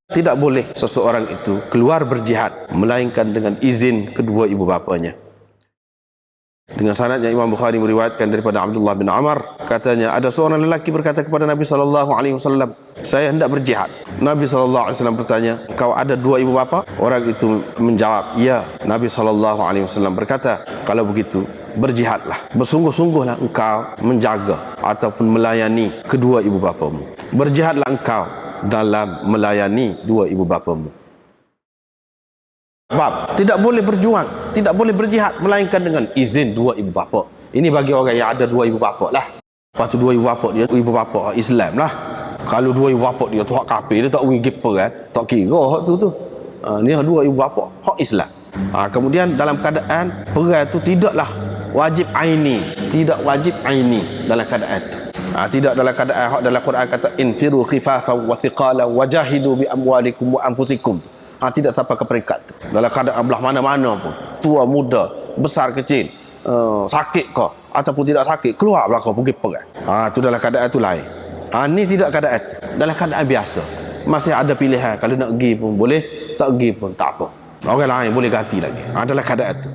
Tidak boleh seseorang itu keluar berjihad melainkan dengan izin kedua ibu bapanya. Dengan sanad yang Imam Bukhari meriwayatkan daripada Abdullah bin Amr, katanya ada seorang lelaki berkata kepada Nabi SAW, saya hendak berjihad. Nabi SAW bertanya, engkau ada dua ibu bapa? Orang itu menjawab, ya. Nabi SAW berkata, kalau begitu berjihadlah, bersungguh-sungguhlah engkau menjaga ataupun melayani kedua ibu bapamu. Berjihadlah engkau dalam melayani dua ibu bapamu. Bab tidak boleh berjuang, tidak boleh berjihad melainkan dengan izin dua ibu bapa. Ini bagi orang yang ada dua ibu bapa lah. Lepas tu dua ibu bapa dia ibu bapa Islam lah. Kalau dua ibu bapa dia tu hak kafir, dia tak pergi perang, tak kira hak tu. Ni dua ibu bapa hak Islam. Kemudian dalam keadaan perang tu tidaklah wajib aini, tidak wajib aini dalam keadaan tu. Tidak dalam keadaan hak dalam Quran kata infiru khifafan wa thiqalan wajahidu bi amwalikum wa anfusikum. Tidak sampai ke peringkat tu. Dalam keadaan belah mana-mana pun, tua muda, besar kecil, sakit kau ataupun tidak sakit, keluar belakang pergi perang. Tu dalam keadaan tu lain. Ni tidak keadaan tu. Dalam keadaan biasa masih ada pilihan, kalau nak pergi pun boleh, tak pergi pun tak apa, orang lain boleh ganti lagi. Dalam keadaan tu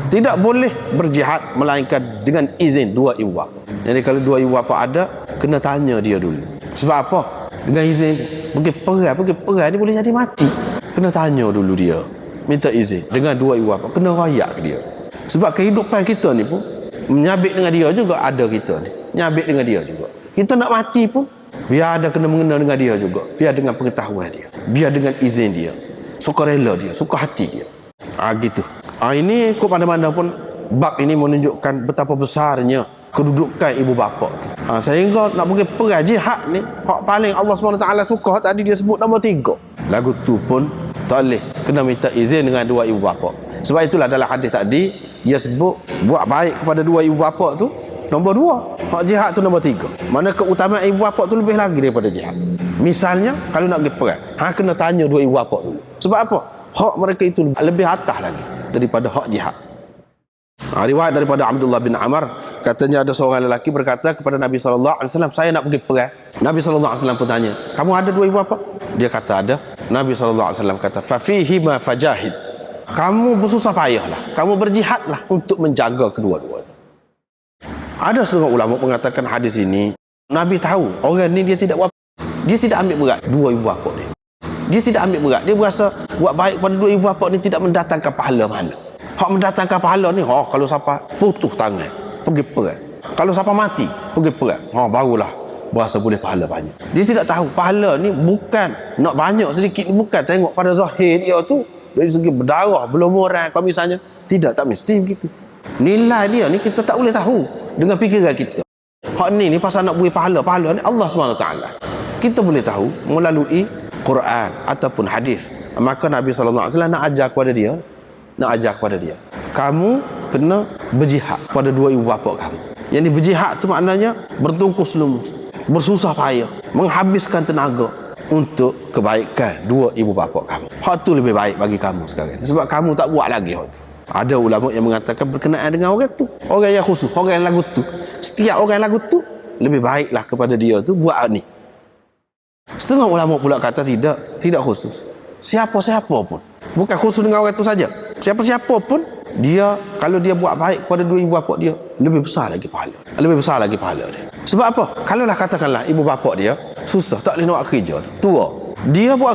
tidak boleh berjihad melainkan dengan izin dua ibu bapa. Jadi kalau dua ibu bapa ada, kena tanya dia dulu. Sebab apa? Dengan izin pergi perang ni boleh jadi mati. Kena tanya dulu dia, minta izin dengan dua ibu bapa, kena royak ke dia. Sebab kehidupan kita ni pun menyabit dengan dia juga, ada kita ni nyabit dengan dia juga. Kita nak mati pun biar ada kena mengena dengan dia juga, biar dengan pengetahuan dia, biar dengan izin dia, sukarela dia, suka hati dia. Gitu. Ini kok mana-mana pun bab ini menunjukkan betapa besarnya kedudukan ibu bapa tu. Sehingga nak pergi perang jihad ni, hak paling Allah SWT suka tadi dia sebut nombor 3. Lagu tu pun tak boleh, kena minta izin dengan dua ibu bapa. Sebab itulah dalam hadis tadi dia sebut buat baik kepada dua ibu bapa tu nombor 2, hak jihad tu nombor 3. Mana keutamaan ibu bapa tu lebih lagi daripada jihad. Misalnya kalau nak pergi perang, kena tanya dua ibu bapa dulu. Sebab apa? Hak mereka itu lebih atas lagi daripada hak jihad. Riwayat daripada Abdullah bin Amr, katanya ada seorang lelaki berkata kepada Nabi SAW, saya nak pergi perang. Nabi SAW pun tanya, kamu ada dua ibu bapa? Dia kata ada. Nabi SAW kata, fafihima fajahid, kamu bersusah payahlah, kamu berjihadlah untuk menjaga kedua-duanya. Ada setengah ulama mengatakan hadis ini, Nabi tahu orang ni dia tidak ambil berat dua ibu bapa dia. Dia tidak ambil berat, dia berasa buat baik pada dua ibu bapa ni tidak mendatangkan pahala mana. Hak mendatangkan pahala ni, kalau siapa putus tangan pergi perang, kalau siapa mati pergi perang, barulah berasa boleh pahala banyak. Dia tidak tahu pahala ni bukan nak banyak sedikit, bukan tengok pada zahir dia tu dari segi berdarah belum orang kau misalnya, tak mesti begitu. Nilai dia ni kita tak boleh tahu dengan fikiran kita. Hak ni pasal nak beri pahala ni Allah SWT kita boleh tahu melalui Quran ataupun hadis. Maka Nabi SAW nak ajar kepada dia, kamu kena berjihad pada dua ibu bapa kamu. Yang ni berjihad tu maknanya bertungkus lumus, bersusah payah, menghabiskan tenaga untuk kebaikan dua ibu bapa kamu. Hak tu lebih baik bagi kamu sekarang, sebab kamu tak buat lagi hak tu. Ada ulama yang mengatakan berkenaan dengan orang tu, orang yang khusus, orang yang lagu tu, setiap orang yang lagu tu lebih baiklah kepada dia tu buat ni. Setengah ulama pula kata tidak khusus. Siapa-siapa pun, bukan khusus dengan orang tu saja. Siapa-siapa pun dia, kalau dia buat baik kepada dua ibu bapa dia, lebih besar lagi pahala dia. Sebab apa? Kalaulah katakanlah ibu bapa dia susah, tak boleh nak kerja, tua, dia buat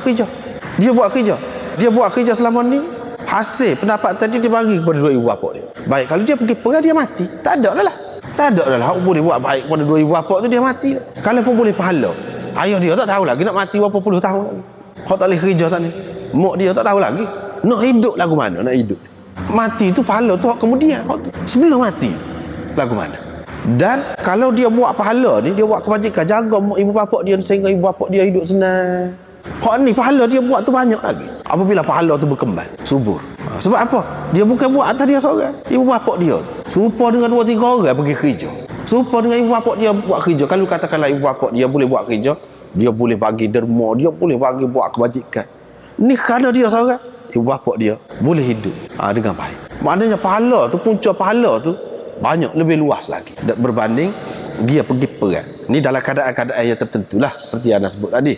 kerja selama ni, hasil pendapatan dia bagi kepada dua ibu bapa dia. Baik kalau dia pergi perang dia mati, tak ada lah hak boleh buat baik kepada dua ibu bapa tu, dia mati. Kalau pun boleh pahala, ayah dia tak tahu lagi nak mati berapa puluh tahun lagi, hak tak boleh kerja sana, mak dia tak tahu lagi nak hidup lagu mana, nak hidup mati tu pahala tu hak kemudian, hak tu sebelum mati lagu mana. Dan kalau dia buat pahala ni, dia buat kebajikan, jaga ibu bapa dia sehingga ibu bapa dia hidup senang, hak ni pahala dia buat tu banyak lagi apabila pahala tu berkembang subur. Sebab apa? Dia bukan buat atas dia seorang, ibu bapa dia serupa dengan 2-3 orang pergi kerja, serupa dengan ibu bapa dia buat kerja. Kalau katakanlah ibu bapa dia boleh buat kerja, dia boleh bagi derma, dia boleh bagi buat kebajikan, ni kerana dia seorang, ibu bapa dia boleh hidup dengan baik. Maknanya pahala tu, punca pahala tu banyak lebih luas lagi berbanding dia pergi perang. Ni dalam keadaan-keadaan yang tertentu lah, seperti yang anda sebut tadi.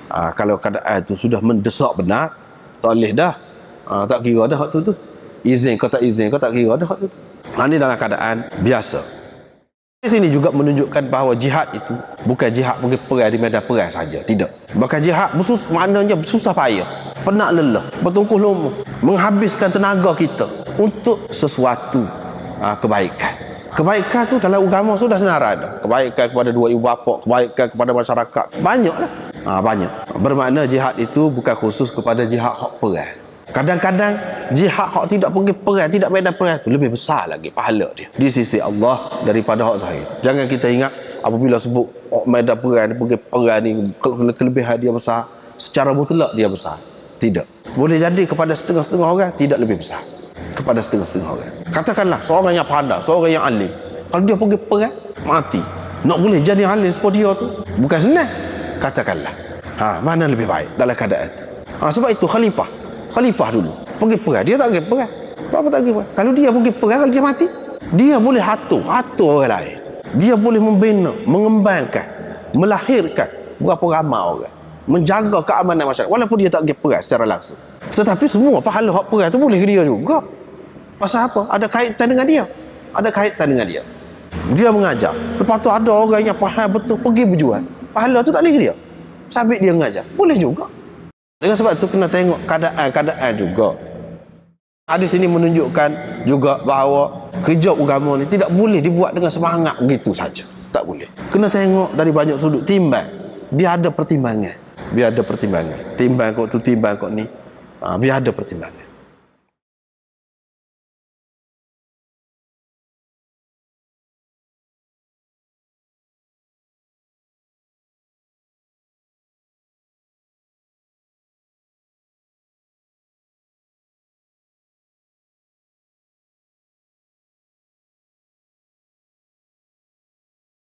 Kalau keadaan tu sudah mendesak benar, tak boleh dah. Tak kira dah hak tu. Izin kau tak izin kau tak kira dah hak tu. Ini dalam keadaan biasa. Di sini juga menunjukkan bahawa jihad itu bukan jihad pergi perang di medan perang saja, tidak. Bahkan jihad maknanya susah payah, penat lelah, bertungkuh lumus, menghabiskan tenaga kita untuk sesuatu kebaikan. Kebaikan tu dalam agama sudah senarai dah. Kebaikan kepada dua ibu bapa, kebaikan kepada masyarakat, banyaklah. Banyak. Bermakna jihad itu bukan khusus kepada jihad hak perang. Kadang-kadang jihad hak tidak pergi perang, tidak medan perang tu lebih besar lagi pahala dia di sisi Allah daripada hak zahir. Jangan kita ingat apabila sebut medan perang, pergi perang ni kelebihan dia besar, secara mutlak dia besar. Tidak. Boleh jadi kepada setengah-setengah orang tidak lebih besar. Kepada setengah-setengah orang. Katakanlah seorang yang pandai, seorang yang alim, kalau dia pergi perang mati, nak boleh jadi alim seperti dia tu bukan senang. Katakanlah mana lebih baik dalam keadaan itu. Sebab itu khalifah dulu pergi perang, dia tak pergi perang. Apa tak pergi perang? Kalau dia pergi perang, kalau dia mati, dia boleh atur orang lain. Dia boleh membina, mengembangkan, melahirkan berapa ramai orang, menjaga keamanan masyarakat walaupun dia tak pergi perang secara langsung. Tetapi semua pahala hak perang tu boleh ke dia juga. Pasal apa? Ada kaitan dengan dia. Ada kaitan dengan dia. Dia mengajar. Lepas tu ada orang yang faham betul pergi berjuang. Pahala tu tak boleh ke dia. Sabit dia mengajar. Boleh juga. Dengan sebab tu kena tengok keadaan juga. Hadis ini menunjukkan juga bahawa kerja agama ni tidak boleh dibuat dengan semangat begitu saja. Tak boleh. Kena tengok dari banyak sudut, timbang. Biar ada pertimbangan. Timbang kau tu, timbang kau ni. Biar ada pertimbangan.